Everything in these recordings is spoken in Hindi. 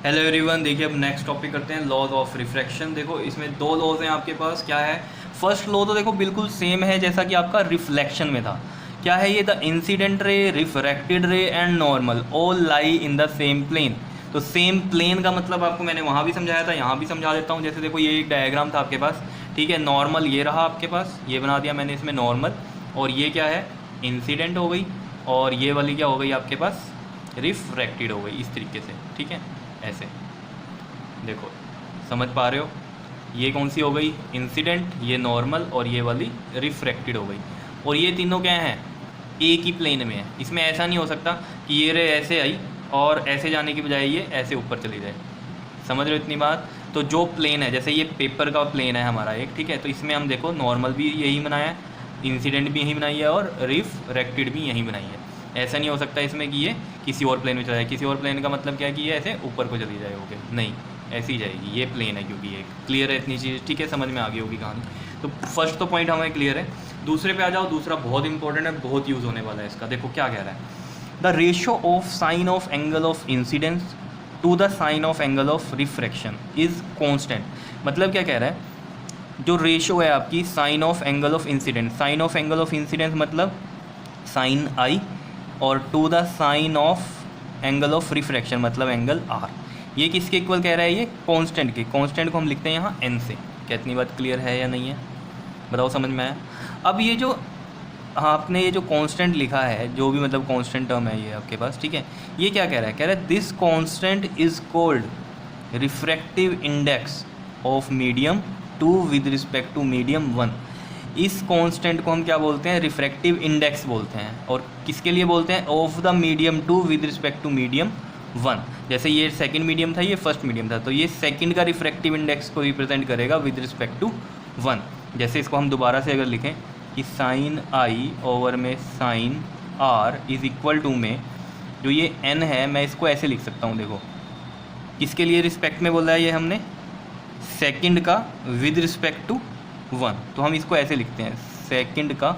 हेलो एवरीवन, देखिए अब नेक्स्ट टॉपिक करते हैं लॉज ऑफ रिफ्रैक्शन। देखो इसमें दो लॉज हैं आपके पास। क्या है? फर्स्ट लॉ तो देखो बिल्कुल सेम है जैसा कि आपका रिफ्लेक्शन में था। क्या है ये? The incident ray, refracted ray and normal all lie in the same plane. तो सेम प्लेन का मतलब आपको मैंने वहाँ भी समझाया था, यहाँ भी समझा देता हूँ। जैसे देखो ये एक डायग्राम था आपके पास, ठीक है। नॉर्मल ये रहा आपके पास, ये बना दिया मैंने इसमें नॉर्मल, और ये क्या है? इंसिडेंट हो गई, और ये वाली क्या हो गई आपके पास? रिफ्रैक्टेड हो गई, इस तरीके से, ठीक है। ऐसे देखो, समझ पा रहे हो? ये कौन सी हो गई? इंसिडेंट, ये नॉर्मल, और ये वाली रिफ्रैक्टेड हो गई। और ये तीनों क्या हैं? एक ही प्लेन में है। इसमें ऐसा नहीं हो सकता कि ये रे ऐसे आई और ऐसे जाने की बजाय ये ऐसे ऊपर चली जाए। समझ रहे हो इतनी बात? तो जो प्लेन है, जैसे ये पेपर का प्लेन है हमारा एक, ठीक है, तो इसमें हम देखो नॉर्मल भी यही बनाया है, इंसिडेंट भी यही बनाई है, और रिफ्रैक्टेड भी यही बनाई है। ऐसा नहीं हो सकता इसमें कि ये किसी और प्लेन में चला जाए। किसी और प्लेन का मतलब क्या है कि ये ऐसे ऊपर को चली जाए, ओके? नहीं, ऐसी जाएगी। ये प्लेन है क्योंकि ये क्लियर है इतनी चीज़, ठीक है, समझ में आ गई होगी कहानी। तो फर्स्ट तो पॉइंट हमें क्लियर है। दूसरे पे आ जाओ। दूसरा बहुत इंपॉर्टेंट है, बहुत यूज़ होने वाला है इसका। देखो क्या कह रहा है? The ratio of sine of angle of incidence to the sine of angle of refraction is constant. मतलब क्या कह रहा है? जो रेशो है आपकी sine of angle of incidence, sine of angle of incidence मतलब साइन आई, और to the sine of angle of refraction मतलब एंगल आर, ये किसके इक्वल कह रहा है? ये कांस्टेंट के। कांस्टेंट को हम लिखते हैं यहाँ एन से। क्या इतनी बात क्लियर है या नहीं है? बताओ, समझ में आया? अब ये जो आपने ये जो कांस्टेंट लिखा है, जो भी मतलब कांस्टेंट टर्म है ये आपके पास, ठीक है, ये क्या कह रहा है? कह रहा है this constant is called refractive index of medium 2 with respect to medium 1। इस कांस्टेंट को हम क्या बोलते हैं? रिफ्रैक्टिव इंडेक्स बोलते हैं। और किसके लिए बोलते हैं? Of the medium 2 with respect to medium 1। जैसे ये सेकंड मीडियम था, ये फर्स्ट मीडियम था, तो ये सेकंड का रिफ्रैक्टिव इंडेक्स को रिप्रेजेंट करेगा विद रिस्पेक्ट टू 1। जैसे इसको हम दोबारा से अगर लिखें कि साइन आई ओवर में sine R is equal to में जो ये एन है, मैं इसको ऐसे लिख सकता हूँ। देखो किसके लिए रिस्पेक्ट में बोला है ये हमने? सेकंड का विद रिस्पेक्ट टू 1। तो हम इसको ऐसे लिखते हैं, सेकंड का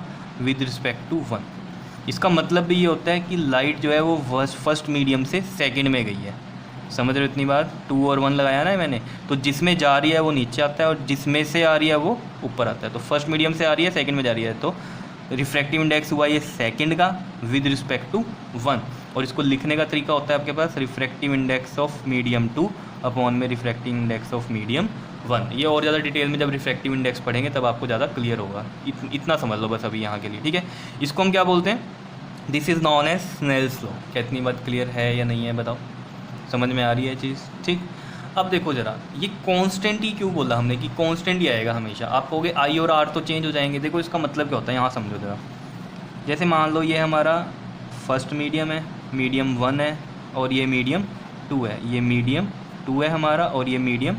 विद रिस्पेक्ट टू 1। इसका मतलब भी ये होता है कि लाइट जो है वो फर्स्ट मीडियम से सेकंड में गई है। समझ रहे हो इतनी बात? 2 और 1 लगाया ना मैंने, तो जिसमें जा रही है वो नीचे आता है, और जिसमें से आ रही है वो ऊपर आता है। तो फर्स्ट मीडियम से आ रही है, सेकंड में जा रही है, तो रिफ्रैक्टिव इंडेक्स हुआ ये सेकंड का विद रिस्पेक्ट टू 1। और इसको लिखने का तरीका होता है आपके पास refractive index of medium 2 upon में रिफ्रैक्टिव इंडेक्स ऑफ मीडियम 1। ये और ज़्यादा डिटेल में जब रिफ्रैक्टिव इंडेक्स पढ़ेंगे तब आपको ज़्यादा क्लियर होगा। इतना समझ लो बस अभी यहाँ के लिए, ठीक है। इसको हम क्या बोलते हैं? This is known as Snell's law. क्या इतनी बात क्लियर है या नहीं है? बताओ, समझ में आ रही है चीज़? ठीक। अब देखो ज़रा, ये कांस्टेंट ही क्यों बोला हमने कि कांस्टेंट ही आएगा हमेशा? आप कहोगे आई और आर तो चेंज हो जाएंगे। देखो इसका मतलब क्या होता है, यहाँ समझो ज़रा। जैसे मान लो ये हमारा फर्स्ट मीडियम है, मीडियम 1 है, और ये मीडियम 2 है। ये मीडियम 2 है हमारा, और ये मीडियम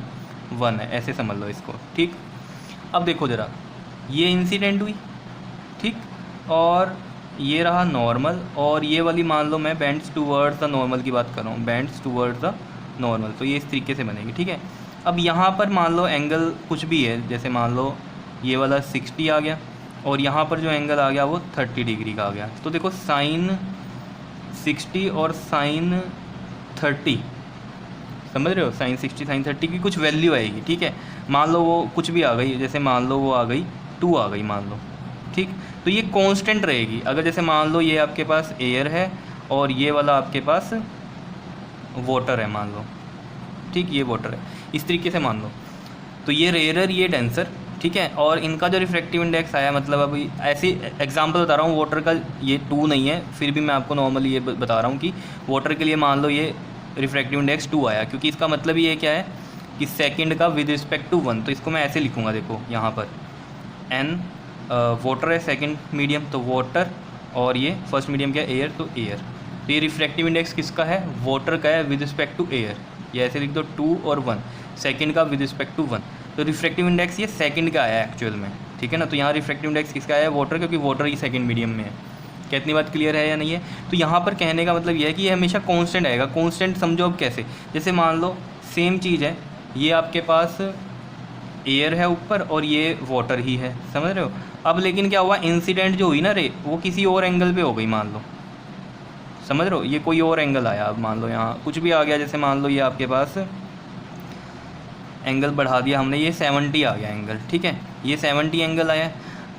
1 है। ऐसे समझ लो इसको, ठीक। अब देखो ज़रा, ये इंसिडेंट हुई, ठीक, और ये रहा नॉर्मल, और ये वाली मान लो मैं बेंड्स टूवर्ड्स द नॉर्मल की बात कर रहा हूँ, बेंड्स टूवर्ड्स द नॉर्मल। तो ये इस तरीके से बनेगी, ठीक है। अब यहाँ पर मान लो एंगल कुछ भी है, जैसे मान लो ये वाला 60 आ गया, और यहाँ पर जो एंगल आ गया वो 30 डिग्री का आ गया। तो देखो साइन 60 और साइन 30, समझ रहे हो? साइन 60 साइन 30 की कुछ वैल्यू आएगी, ठीक है। मान लो वो कुछ भी आ गई, जैसे मान लो वो आ गई 2 आ गई मान लो, ठीक। तो ये कांस्टेंट रहेगी। अगर जैसे मान लो ये आपके पास एयर है और ये वाला आपके पास वाटर है मान लो, ठीक, ये वाटर है, इस तरीके से मान लो। तो ये रेयर, ये डेंसर, ठीक है। और इनका जो रिफ्रैक्टिव इंडेक्स आया, मतलब अभी ऐसे एग्जांपल बता रहा हूँ, वाटर का ये 2 नहीं है, फिर भी मैं आपको नॉर्मली ये बता रहा हूँ कि वाटर के लिए मान लो ये रिफ्रैक्टिव इंडेक्स 2 आया, क्योंकि इसका मतलब ये क्या है कि सेकंड का विद रिस्पेक्ट टू 1। तो इसको मैं ऐसे लिखूँगा, देखो यहाँ पर एन वाटर है सेकंड मीडियम, तो वाटर, और ये फर्स्ट मीडियम क्या है? एयर, तो एयर। तो ये रिफ्रैक्टिव इंडेक्स किसका है? वाटर का है विद रिस्पेक्ट टू एयर। ये ऐसे लिख दो 2 और 1, सेकंड का विद रिस्पेक्ट टू 1। तो रिफ्रैक्टिव इंडेक्स ये सेकंड का आया एक्चुअल में, ठीक है ना। तो यहाँ रिफ्रैक्टिव इंडेक्स किसका आया? वाटर, क्योंकि वाटर ही सेकंड मीडियम में है। क्या इतनी बात क्लियर है या नहीं है? तो यहाँ पर कहने का मतलब ये है कि ये हमेशा कांस्टेंट आएगा। कांस्टेंट समझो अब कैसे, जैसे मान लो सेम चीज़ है, ये आपके पास एयर है ऊपर और ये वाटर ही है, समझ रहे हो? अब लेकिन क्या हुआ, इंसिडेंट जो हुई ना रे, वो किसी और एंगल पे हो गई मान लो, समझ रहे हो, ये कोई और एंगल आया, अब मान लो यहाँ कुछ भी आ गया, जैसे मान लो ये आपके पास एंगल बढ़ा दिया हमने, ये 70 आ गया एंगल, ठीक है, ये 70 एंगल आया।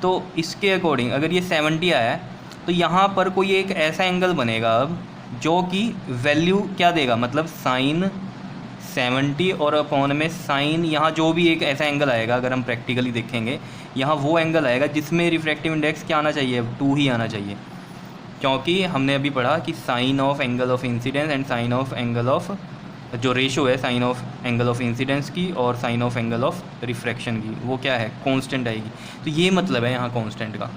तो इसके अकॉर्डिंग अगर ये 70 आया है तो यहाँ पर कोई एक ऐसा एंगल बनेगा अब जो कि वैल्यू क्या देगा, मतलब साइन 70 और अपॉन में साइन, यहाँ जो भी एक ऐसा एंगल आएगा अगर हम प्रैक्टिकली देखेंगे, यहाँ वो एंगल आएगा जिसमें रिफ्रैक्टिव इंडेक्स क्या आना चाहिए, 2 ही आना चाहिए, क्योंकि हमने अभी पढ़ा कि sine of angle of incidence and sine of angle of, जो रेशो है sine of angle of incidence की और sine of angle of refraction की, वो क्या है, कांस्टेंट आएगी। तो ये मतलब है यहाँ कांस्टेंट का,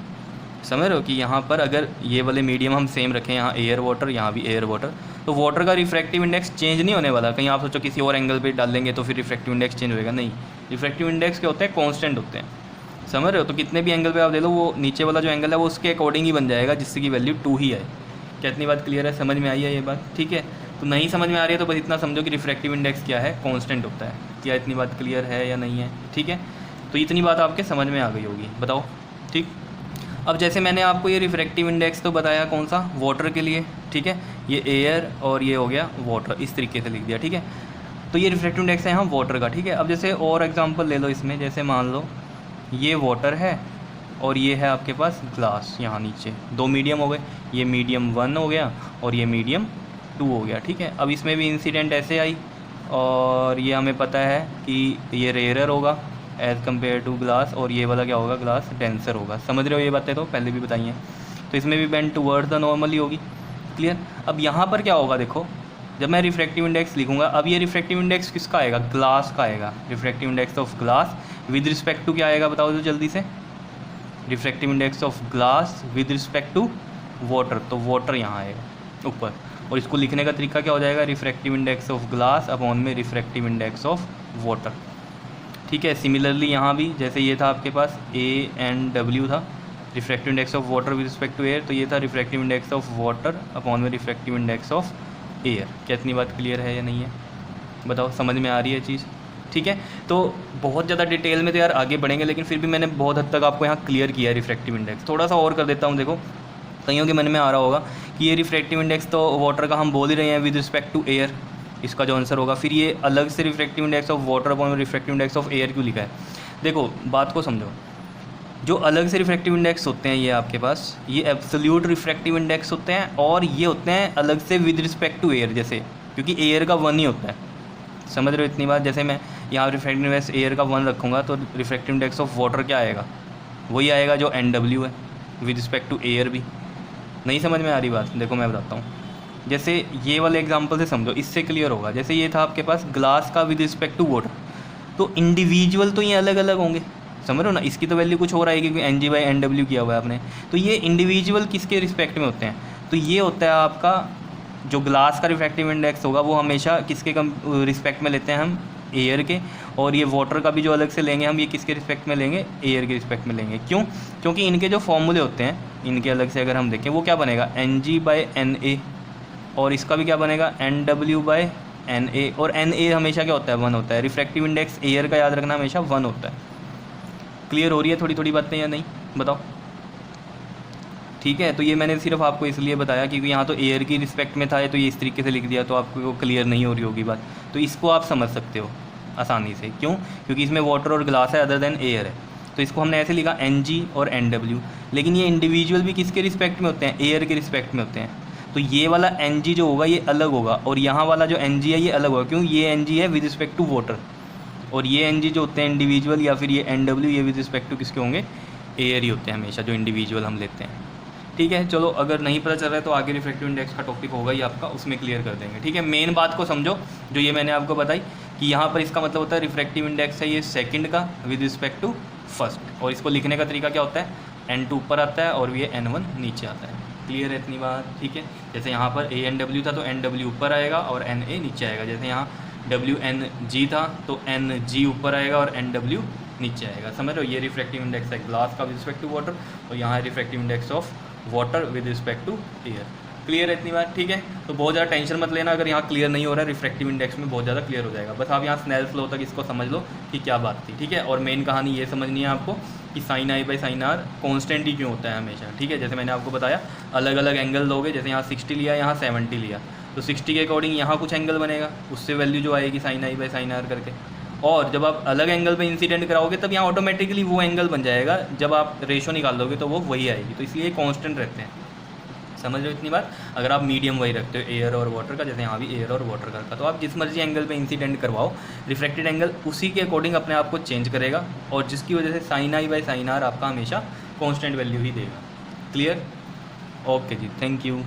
समझ रहे हो कि यहाँ पर अगर ये वाले मीडियम हम सेम रखें, यहाँ एयर वाटर, यहाँ भी एयर वाटर, तो वाटर का रिफ्रैक्टिव इंडेक्स चेंज नहीं होने वाला। कहीं आप सोचो किसी और एंगल पे डाल देंगे तो फिर रिफ्रैक्टिव इंडेक्स चेंज होएगा, नहीं, रिफ्रैक्टिव इंडेक्स क्या होते हैं, कांस्टेंट होते हैं, समझ रहे हो। तो कितने भी एंगल पे आप ले लो, वो नीचे वाला जो एंगल है वो उसके अकॉर्डिंग ही बन जाएगा जिससे कि वैल्यू 2 ही आए। क्या इतनी बात क्लियर है, समझ में आई है ये बात, ठीक है। तो नहीं समझ में आ रही है तो बस इतना समझो कि रिफ्रैक्टिव इंडेक्स क्या है, कांस्टेंट होता है। क्या इतनी बात क्लियर है या नहीं है, ठीक है। तो इतनी बात आपके समझ में आ गई होगी, बताओ, ठीक। अब जैसे मैंने आपको ये रिफ्रैक्टिव इंडेक्स तो बताया कौन सा, वाटर के लिए, ठीक है, ये एयर और ये हो गया वाटर, इस तरीके से लिख दिया, ठीक है। तो ये रिफ्रैक्टिव इंडेक्स है यहाँ वाटर का, ठीक है। अब जैसे और एग्जांपल ले लो इसमें, जैसे मान लो ये वाटर है और ये है आपके पास ग्लास, यहाँ नीचे 2 मीडियम हो गए, ये मीडियम 1 हो गया और ये मीडियम 2 हो गया, ठीक है। अब इसमें भी इंसिडेंट ऐसे आई और ये हमें पता है कि ये रेयरर होगा एज़ कम्पेयर टू ग्लास, और ये वाला क्या होगा, ग्लास डेंसर होगा, समझ रहे हो ये बातें तो पहले भी बताई हैं। तो इसमें भी बेंड टुवर्ड्स द नॉर्मल ही होगी, क्लियर। अब यहाँ पर क्या होगा, देखो जब मैं रिफ्रैक्टिव इंडेक्स लिखूंगा, अब ये रिफ्रैक्टिव इंडेक्स किसका आएगा, ग्लास का आएगा, refractive index of glass with respect to क्या आएगा, बताओ तो जल्दी से, refractive index of glass with respect to water, तो वाटर यहाँ आएगा ऊपर, और इसको लिखने का तरीका क्या हो जाएगा, refractive index of glass upon में रिफ्रैक्टिव इंडेक्स ऑफ वाटर, ठीक है। सिमिलरली यहाँ भी जैसे ये था आपके पास ANW था, refractive index of water with respect to air, तो ये था refractive index of water upon में रिफ्रैक्टिव इंडेक्स ऑफ एयर। क्या इतनी बात क्लियर है या नहीं है, बताओ, समझ में आ रही है चीज़, ठीक है। तो बहुत ज़्यादा डिटेल में तो यार आगे बढ़ेंगे, लेकिन फिर भी मैंने बहुत हद तक आपको यहाँ क्लियर किया है रिफ्रैक्टिव इंडेक्स। थोड़ा सा और कर देता हूँ, देखो कईयों के मन में आ रहा होगा कि ये रिफ्रैक्टिव इंडेक्स तो वाटर का हम बोल ही रहे हैं विद रिस्पेक्ट टू एयर, इसका जो आंसर होगा, फिर ये अलग से refractive index of water upon refractive index of air क्यों लिखा है। देखो बात को समझो, जो अलग से रिफ्रैक्टिव इंडेक्स होते हैं ये आपके पास, ये एब्सोल्यूट रिफ्रैक्टिव इंडेक्स होते हैं, और ये होते हैं अलग से विद रिस्पेक्ट टू एयर, जैसे क्योंकि एयर का 1 ही होता है, समझ रहे हो इतनी बात। जैसे मैं यहाँ रिफ्रैक्टिव इंडेक्स एयर का 1 रखूँगा तो रिफ्रैक्टिव इंडेक्स ऑफ वाटर क्या आएगा, वही आएगा जो NW है विद रिस्पेक्ट टू एयर भी। नहीं समझ में आ रही बात, देखो मैं बताता हूँ, जैसे ये वाले एग्जांपल से समझो, इससे क्लियर होगा। जैसे ये था आपके पास ग्लास का विद रिस्पेक्ट टू वाटर, तो इंडिविजुअल तो ये अलग अलग होंगे, समझ रहे हो ना, इसकी तो वैल्यू कुछ और आएगी क्योंकि NG/NW किया हुआ है आपने। तो ये इंडिविजुअल किसके रिस्पेक्ट में होते हैं, तो ये होता है आपका जो ग्लास का रिफ्रैक्टिव इंडेक्स होगा वो हमेशा किसके रिस्पेक्ट में लेते हैं हम, एयर के, और ये वाटर का भी जो अलग से लेंगे हम, ये किसके रिस्पेक्ट में लेंगे, एयर के रिस्पेक्ट में लेंगे। क्यों, क्योंकि इनके जो फॉर्मूले होते हैं, इनके अलग से अगर हम देखें, वो क्या बनेगा, NG/NA, और इसका भी क्या बनेगा, NW/NA, और NA हमेशा क्या होता है, 1 होता है। रिफ्रैक्टिव इंडेक्स एयर का याद रखना हमेशा 1 होता है। क्लियर हो रही है थोड़ी थोड़ी बातें या नहीं, बताओ, ठीक है। तो ये मैंने सिर्फ आपको इसलिए बताया क्योंकि यहाँ तो एयर की रिस्पेक्ट में था, तो ये इस तरीके से लिख दिया, तो आपको क्लियर नहीं हो रही होगी बात, तो इसको आप समझ सकते हो आसानी से। क्यों, क्योंकि इसमें वाटर और ग्लास है अदर देन एयर है, तो इसको हमने ऐसे लिखा NG और NW। लेकिन ये इंडिविजुअल भी किसके रिस्पेक्ट में होते हैं, एयर के रिस्पेक्ट में होते हैं। तो ये वाला NG जो होगा ये अलग होगा, और यहाँ वाला जो NG है ये अलग होगा, क्यों, ये NG है विद रिस्पेक्ट टू वाटर, और ये NG जो होते हैं इंडिविजुअल, या फिर ये NW ये विद रिस्पेक्ट टू किसके होंगे, एयर ही होते हैं हमेशा, जो इंडिविजुअल हम लेते हैं, ठीक है। चलो अगर नहीं पता चल रहा है तो आगे रिफ्रैक्टिव इंडेक्स का टॉपिक होगा ही आपका, उसमें क्लियर कर देंगे, ठीक है। मेन बात को समझो जो ये मैंने आपको बताई कि यहाँ पर इसका मतलब होता है रिफ्रैक्टिव इंडेक्स है ये सेकंड का विद रिस्पेक्ट टू फर्स्ट, और इसको लिखने का तरीका क्या होता है, N2 ऊपर आता है और ये N1 नीचे आता है। क्लियर है इतनी बात, ठीक है। जैसे यहाँ पर ANW था तो NW ऊपर आएगा और NA नीचे आएगा। जैसे यहाँ WNG था तो NG ऊपर आएगा और NW नीचे आएगा, समझ रहे हो। ये रिफ्रैक्टिव इंडेक्स है ग्लास का विद रिस्पेक्ट टू वाटर, और यहाँ है refractive index of water with respect to air. Clear है इतनी बात, ठीक है। तो बहुत ज़्यादा टेंशन मत लेना अगर यहाँ क्लियर नहीं हो रहा है, रिफ्रैक्टिव इंडेक्स में बहुत ज़्यादा क्लियर हो जाएगा। बस आप यहाँ स्नेल्स लॉ तक इसको समझ लो कि क्या बात थी, ठीक है। और मेन कहानी ये समझनी है आपको कि sine I by sine r constant ही क्यों होता है हमेशा, ठीक है। जैसे मैंने आपको बताया अलग अलग एंगल लोगे, जैसे यहाँ 60 लिया, यहाँ 70 लिया, तो 60 के अकॉर्डिंग यहाँ कुछ एंगल बनेगा, उससे वैल्यू जो आएगी sine I by sine R करके। और जब आप अलग एंगल पे इंसिडेंट कराओगे तब यहाँ ऑटोमेटिकली वो एंगल बन जाएगा, जब आप रेशो निकाल लोगे तो वो वही आएगी। तो इसलिए कॉन्स्टेंट रहते हैं, समझ रहे हो इतनी बात। अगर आप मीडियम वही रखते हो एयर और वाटर का, जैसे यहाँ भी एयर और वाटर का, तो आप जिस मर्जी एंगल पे इंसिडेंट करवाओ रिफ्रैक्टेड एंगल उसी के अकॉर्डिंग अपने आप को चेंज करेगा, और जिसकी वजह से sine I by sine R आपका हमेशा कांस्टेंट वैल्यू ही देगा। क्लियर? ओके जी, थैंक यू।